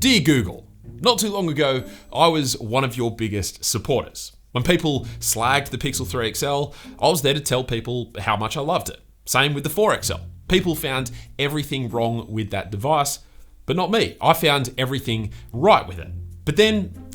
Dear Google, not too long ago, I was one of your biggest supporters. When people slagged the Pixel 3 XL, I was there to tell people how much I loved it. Same with the 4 XL. People found everything wrong with that device, but not me. I found everything right with it. But then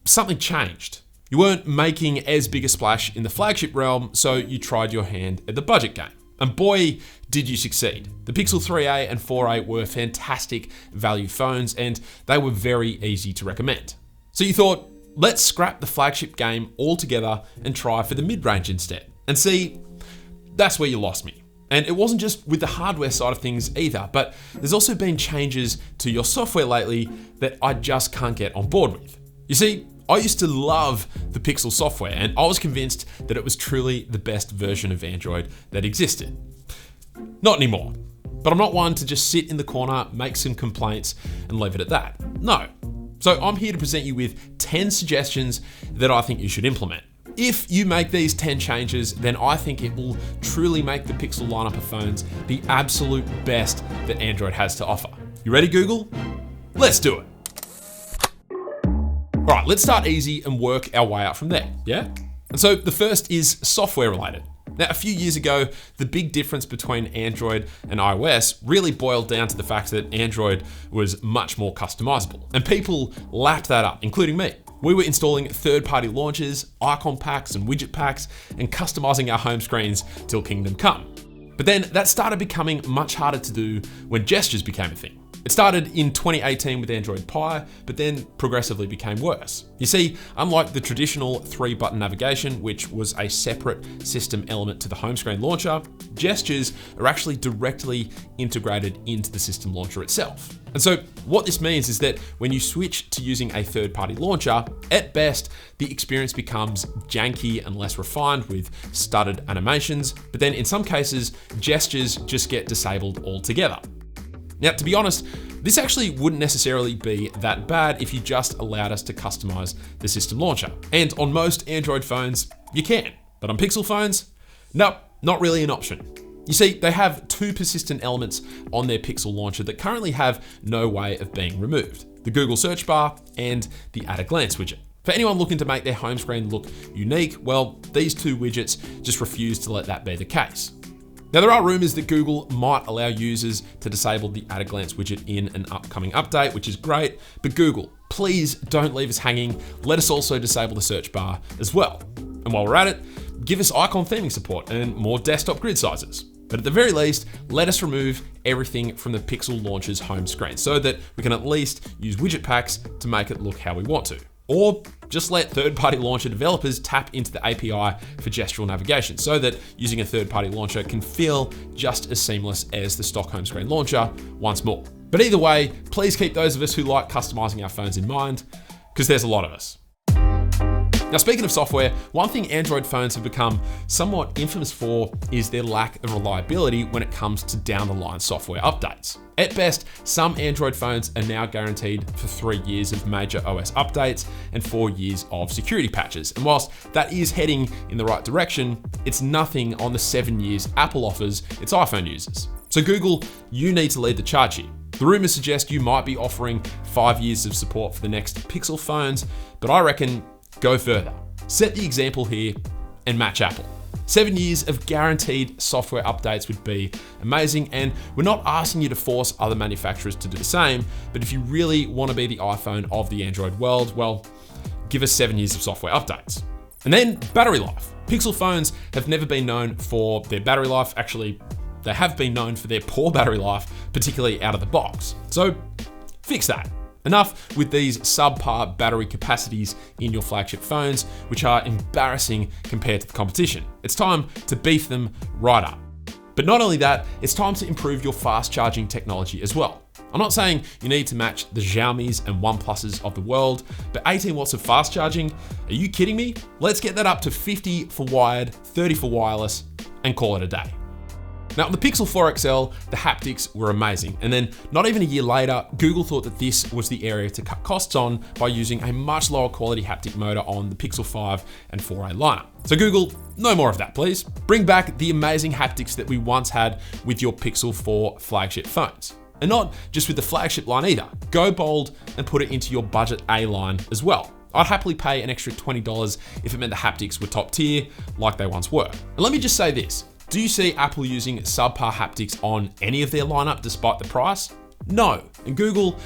something changed. You weren't making as big a splash in the flagship realm, so you tried your hand at the budget game. And boy, did you succeed. The Pixel 3a and 4a were fantastic value phones, and they were very easy to recommend. So you thought, let's scrap the flagship game altogether and try for the mid-range instead. And see, that's where you lost me. And it wasn't just with the hardware side of things either, but there's also been changes to your software lately that I just can't get on board with. You see, I used to love the Pixel software, and I was convinced that it was truly the best version of Android that existed. Not anymore. But I'm not one to just sit in the corner, make some complaints, and leave it at that. No. So I'm here to present you with 10 suggestions that I think you should implement. If you make these 10 changes, then I think it will truly make the Pixel lineup of phones the absolute best that Android has to offer. You ready, Google? Let's do it. All right, let's start easy and work our way up from there, yeah? And so the first is software related. Now, a few years ago, the big difference between Android and iOS really boiled down to the fact that Android was much more customizable. And people lapped that up, including me. We were installing third-party launchers, icon packs and widget packs, and customizing our home screens till kingdom come. But then that started becoming much harder to do when gestures became a thing. It started in 2018 with Android Pie, but then progressively became worse. You see, unlike the traditional 3-button navigation, which was a separate system element to the home screen launcher, gestures are actually directly integrated into the system launcher itself. And so what this means is that when you switch to using a third-party launcher, at best, the experience becomes janky and less refined with stuttered animations, but then in some cases, gestures just get disabled altogether. Now, to be honest, this actually wouldn't necessarily be that bad if you just allowed us to customize the system launcher. And on most Android phones, you can. But on Pixel phones, nope, not really an option. You see, they have 2 persistent elements on their Pixel launcher that currently have no way of being removed: the Google search bar and the At a Glance widget. For anyone looking to make their home screen look unique, well, these 2 widgets just refuse to let that be the case. Now, there are rumors that Google might allow users to disable the At a Glance widget in an upcoming update, which is great, but Google, please don't leave us hanging. Let us also disable the search bar as well. And while we're at it, give us icon theming support and more desktop grid sizes. But at the very least, let us remove everything from the Pixel launcher's home screen so that we can at least use widget packs to make it look how we want to. Or just let third-party launcher developers tap into the API for gestural navigation so that using a third-party launcher can feel just as seamless as the stock home screen launcher once more. But either way, please keep those of us who like customizing our phones in mind, because there's a lot of us. Now, speaking of software, one thing Android phones have become somewhat infamous for is their lack of reliability when it comes to down-the-line software updates. At best, some Android phones are now guaranteed for 3 years of major OS updates and 4 years of security patches. And whilst that is heading in the right direction, it's nothing on the 7 years Apple offers its iPhone users. So Google, you need to lead the charge here. The rumors suggest you might be offering 5 years of support for the next Pixel phones, but I reckon go further. Set the example here and match Apple. 7 years of guaranteed software updates would be amazing, and we're not asking you to force other manufacturers to do the same, but if you really want to be the iPhone of the Android world, well, give us 7 years of software updates. And then battery life. Pixel phones have never been known for their battery life. Actually, they have been known for their poor battery life, particularly out of the box. So fix that. Enough with these subpar battery capacities in your flagship phones, which are embarrassing compared to the competition. It's time to beef them right up. But not only that, it's time to improve your fast charging technology as well. I'm not saying you need to match the Xiaomis and OnePluses of the world, but 18 watts of fast charging, are you kidding me? Let's get that up to 50 for wired, 30 for wireless, and call it a day. Now, on the Pixel 4 XL, the haptics were amazing. And then not even a year later, Google thought that this was the area to cut costs on by using a much lower quality haptic motor on the Pixel 5 and 4a lineup. So Google, no more of that, please. Bring back the amazing haptics that we once had with your Pixel 4 flagship phones. And not just with the flagship line either. Go bold and put it into your budget A line as well. I'd happily pay an extra $20 if it meant the haptics were top tier, like they once were. And let me just say this. Do you see Apple using subpar haptics on any of their lineup despite the price? No. And Google,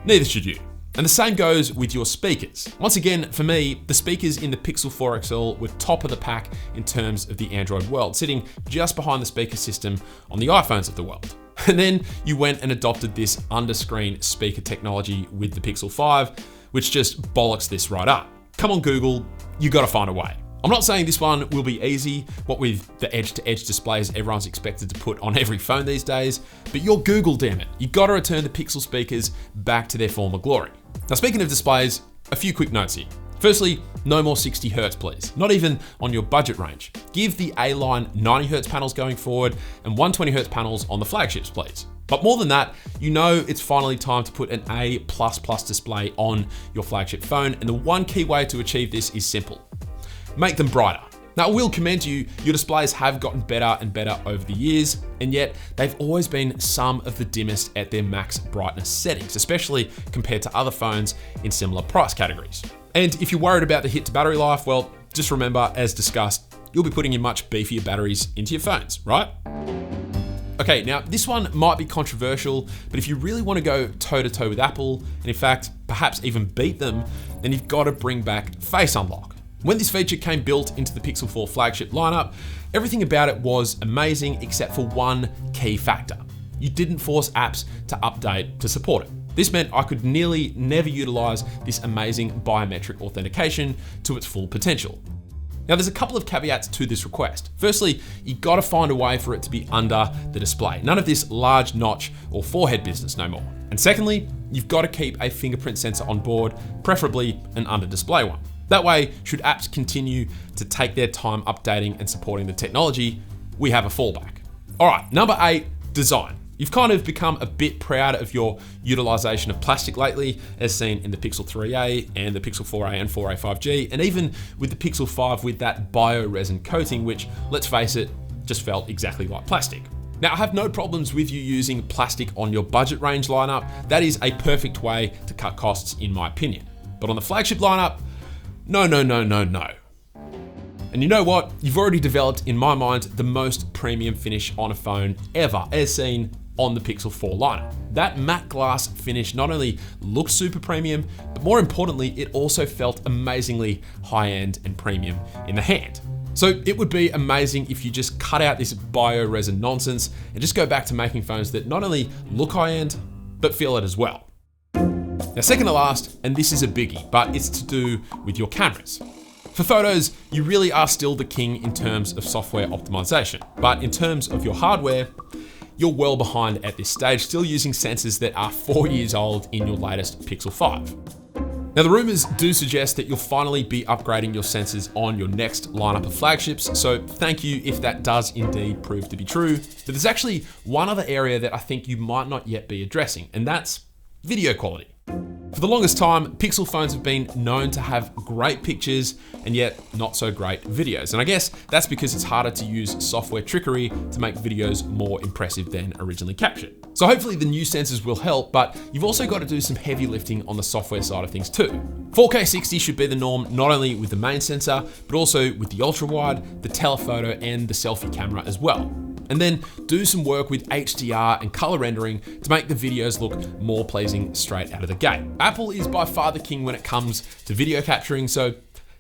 neither should you. And the same goes with your speakers. Once again, for me, the speakers in the Pixel 4 XL were top of the pack in terms of the Android world, sitting just behind the speaker system on the iPhones of the world. And then you went and adopted this under-screen speaker technology with the Pixel 5, which just bollocks this right up. Come on, Google, you gotta find a way. I'm not saying this one will be easy, what with the edge-to-edge displays everyone's expected to put on every phone these days, but you're Google, damn it. You gotta return the Pixel speakers back to their former glory. Now, speaking of displays, a few quick notes here. Firstly, no more 60 Hz, please. Not even on your budget range. Give the A-line 90 Hz panels going forward and 120 Hz panels on the flagships, please. But more than that, you know it's finally time to put an A++ display on your flagship phone, and the one key way to achieve this is simple. Make them brighter. Now, I will commend you, your displays have gotten better and better over the years, and yet they've always been some of the dimmest at their max brightness settings, especially compared to other phones in similar price categories. And if you're worried about the hit to battery life, well, just remember, as discussed, you'll be putting in much beefier batteries into your phones, right? Okay, now this one might be controversial, but if you really want to go toe-to-toe with Apple, and in fact, perhaps even beat them, then you've got to bring back Face Unlock. When this feature came built into the Pixel 4 flagship lineup, everything about it was amazing except for one key factor. You didn't force apps to update to support it. This meant I could nearly never utilize this amazing biometric authentication to its full potential. Now, there's a couple of caveats to this request. Firstly, you gotta find a way for it to be under the display. None of this large notch or forehead business no more. And secondly, you've gotta keep a fingerprint sensor on board, preferably an under display one. That way, should apps continue to take their time updating and supporting the technology, we have a fallback. All right, number 8, design. You've kind of become a bit proud of your utilization of plastic lately, as seen in the Pixel 3a and the Pixel 4a and 4a 5G, and even with the Pixel 5 with that bio-resin coating, which, let's face it, just felt exactly like plastic. Now, I have no problems with you using plastic on your budget range lineup. That is a perfect way to cut costs, in my opinion. But on the flagship lineup, no. And you know what? You've already developed, in my mind, the most premium finish on a phone ever, as seen on the Pixel 4 lineup. That matte glass finish not only looked super premium, but more importantly, it also felt amazingly high-end and premium in the hand. So it would be amazing if you just cut out this bio-resin nonsense and just go back to making phones that not only look high-end, but feel it as well. Now, second to last, and this is a biggie, but it's to do with your cameras. For photos, you really are still the king in terms of software optimization, but in terms of your hardware, you're well behind at this stage, still using sensors that are 4 years old in your latest Pixel 5. Now, the rumors do suggest that you'll finally be upgrading your sensors on your next lineup of flagships, so thank you if that does indeed prove to be true. But there's actually one other area that I think you might not yet be addressing, and that's video quality. For the longest time, Pixel phones have been known to have great pictures and yet not so great videos. And I guess that's because it's harder to use software trickery to make videos more impressive than originally captured. So hopefully the new sensors will help, but you've also got to do some heavy lifting on the software side of things too. 4K 60 should be the norm, not only with the main sensor, but also with the ultra wide, the telephoto, and the selfie camera as well. And then do some work with HDR and color rendering to make the videos look more pleasing straight out of the gate. Apple is by far the king when it comes to video capturing, so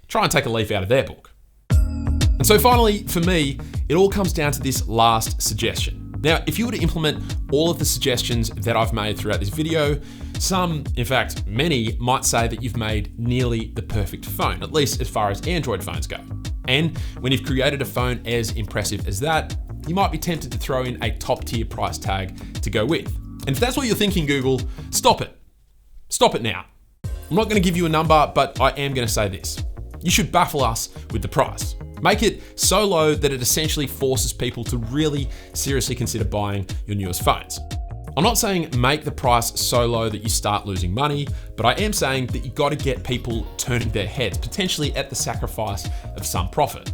try and take a leaf out of their book. And so finally, for me, it all comes down to this last suggestion. Now, if you were to implement all of the suggestions that I've made throughout this video, some, in fact, many might say that you've made nearly the perfect phone, at least as far as Android phones go. And when you've created a phone as impressive as that, you might be tempted to throw in a top tier price tag to go with. And if that's what you're thinking, Google, stop it. Stop it now. I'm not gonna give you a number, but I am gonna say this. You should baffle us with the price. Make it so low that it essentially forces people to really seriously consider buying your newest phones. I'm not saying make the price so low that you start losing money, but I am saying that you gotta get people turning their heads, potentially at the sacrifice of some profit.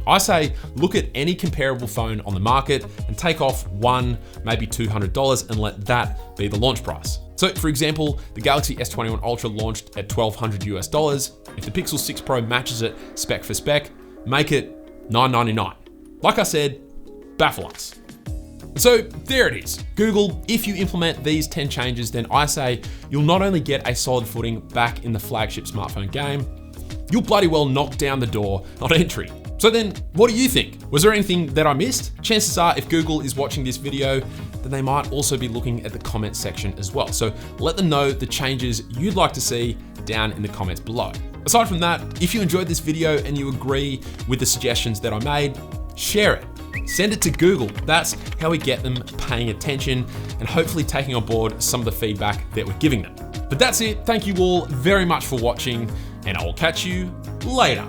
I say look at any comparable phone on the market and take off $100, maybe $200 and let that be the launch price. So for example, the Galaxy S21 Ultra launched at $1,200 US. If the Pixel 6 Pro matches it spec for spec, make it $999. Like I said, baffle us. So there it is. Google, if you implement these 10 changes, then I say you'll not only get a solid footing back in the flagship smartphone game, you'll bloody well knock down the door on entry. So then, what do you think? Was there anything that I missed? Chances are, if Google is watching this video, then they might also be looking at the comment section as well. So let them know the changes you'd like to see down in the comments below. Aside from that, if you enjoyed this video and you agree with the suggestions that I made, share it. Send it to Google. That's how we get them paying attention and hopefully taking on board some of the feedback that we're giving them. But that's it. Thank you all very much for watching, and I will catch you later.